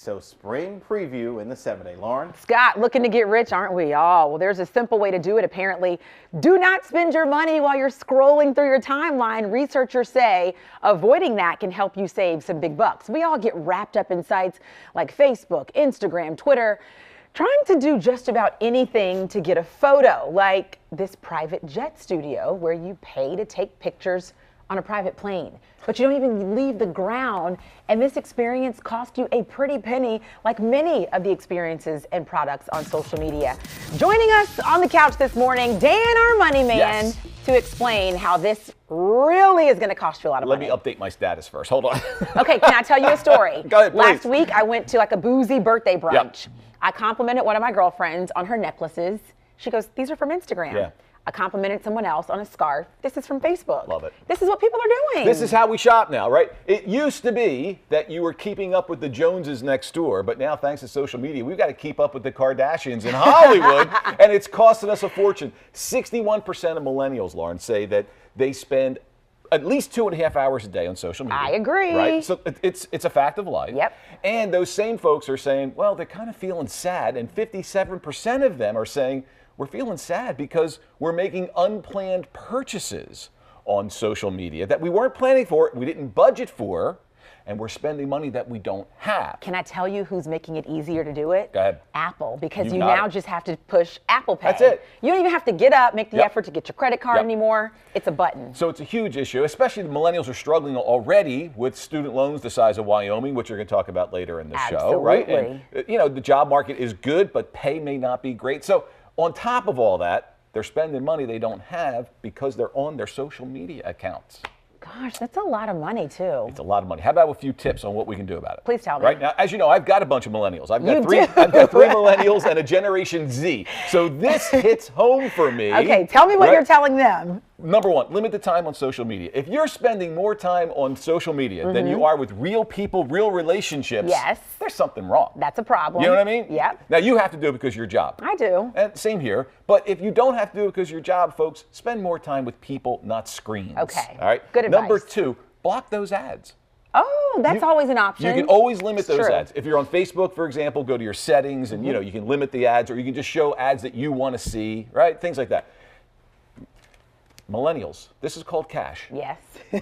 So spring preview in the 7-day. Lauren? Scott, looking to get rich, aren't we all? Well, there's a simple way to do it, apparently. Do not spend your money while you're scrolling through your timeline. Researchers say avoiding that can help you save some big bucks. We all get wrapped up in sites like Facebook, Instagram, Twitter, trying to do just about anything to get a photo, like this private jet studio where you pay to take pictures on a private plane, but you don't even leave the ground, and this experience cost you a pretty penny, like many of the experiences and products on social media. Joining us on the couch this morning, Dan, our money man, to explain how this really is going to cost you a lot of money. Let me update my status first. Hold on. Okay, can I tell you a story? Go ahead, please. Last week, I went to like a boozy birthday brunch. Yep. I complimented one of my girlfriends on her necklaces. She goes, "These are from Instagram." Yeah. I complimented someone else on a scarf. This is from Facebook. Love it. This is what people are doing. This is how we shop now, right? It used to be that you were keeping up with the Joneses next door, but now thanks to social media, we've got to keep up with the Kardashians in Hollywood, and it's costing us a fortune. 61% of millennials, Lauren, say that they spend at least 2.5 hours a day on social media. I agree. Right? So it's a fact of life. Yep. And those same folks are saying, well, they're kind of feeling sad, and 57% of them are saying, we're feeling sad because we're making unplanned purchases on social media that we weren't planning for, we didn't budget for, and we're spending money that we don't have. Can I tell you who's making it easier to do it? Go ahead. Apple, because You you got now it. just have to push Apple Pay. That's it. You don't even have to get up, make the Yep. effort to get your credit card Yep. anymore. It's a button. So it's a huge issue, especially the millennials are struggling already with student loans the size of Wyoming, which we're going to talk about later in the show, right? And, the job market is good, but pay may not be great. So on top of all that, they're spending money they don't have because they're on their social media accounts. Gosh, that's a lot of money, too. It's a lot of money. How about a few tips on what we can do about it? Please tell me. Right now, as you know, I've got a bunch of millennials. I've got You three do. I've got 3 millennials and a Generation Z. So this hits home for me. Okay, tell me what right? you're telling them. Number one, limit the time on social media. If you're spending more time on social media than you are with real people, real relationships, Yes. there's something wrong. That's a problem. You know what I mean? Yep. Now, you have to do it because of your job. I do. And same here. But if you don't have to do it because of your job, folks, spend more time with people, not screens. Okay. All right? Good advice. Number 2, block those ads. Oh, that's always an option. You can always limit It's those true. ads. If you're on Facebook, for example, go to your settings and you can limit the ads, or you can just show ads that you want to see, right? Things like that. Millennials, this is called cash. Yes.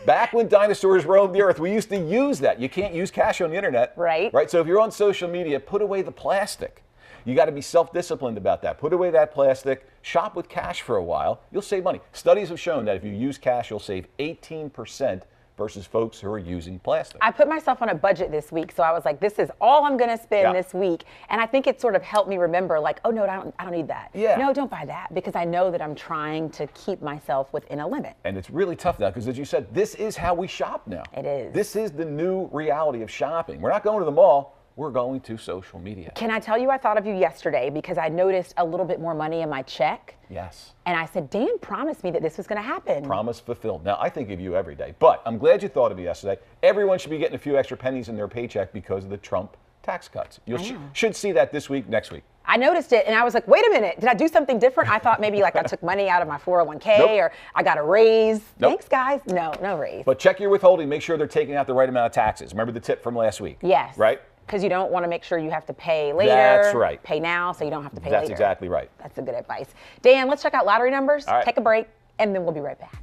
Back when dinosaurs roamed the earth, we used to use that. You can't use cash on the internet. Right. Right. So if you're on social media, put away the plastic. You got to be self-disciplined about that. Put away that plastic. Shop with cash for a while. You'll save money. Studies have shown that if you use cash, you'll save 18% versus folks who are using plastic. I put myself on a budget this week, so I was like, this is all I'm going to spend this week. And I think it sort of helped me remember, like, oh, no, I don't need that. Yeah. No, don't buy that, because I know that I'm trying to keep myself within a limit. And it's really tough now because, as you said, this is how we shop now. It is. This is the new reality of shopping. We're not going to the mall. We're going to social media. Can I tell you I thought of you yesterday because I noticed a little bit more money in my check? Yes. And I said, Dan promised me that this was going to happen. Promise fulfilled. Now, I think of you every day, but I'm glad you thought of me yesterday. Everyone should be getting a few extra pennies in their paycheck because of the Trump tax cuts. You should see that this week, next week. I noticed it and I was like, wait a minute, did I do something different? I thought maybe like I took money out of my 401k Nope. or I got a raise. Nope. Thanks, guys. No raise. But check your withholding. Make sure they're taking out the right amount of taxes. Remember the tip from last week? Yes. Right? Because you don't want to make sure you have to pay later. That's right. Pay now so you don't have to pay later. That's exactly right. That's a good advice. Dan, let's check out lottery numbers, All right. take a break, and then we'll be right back.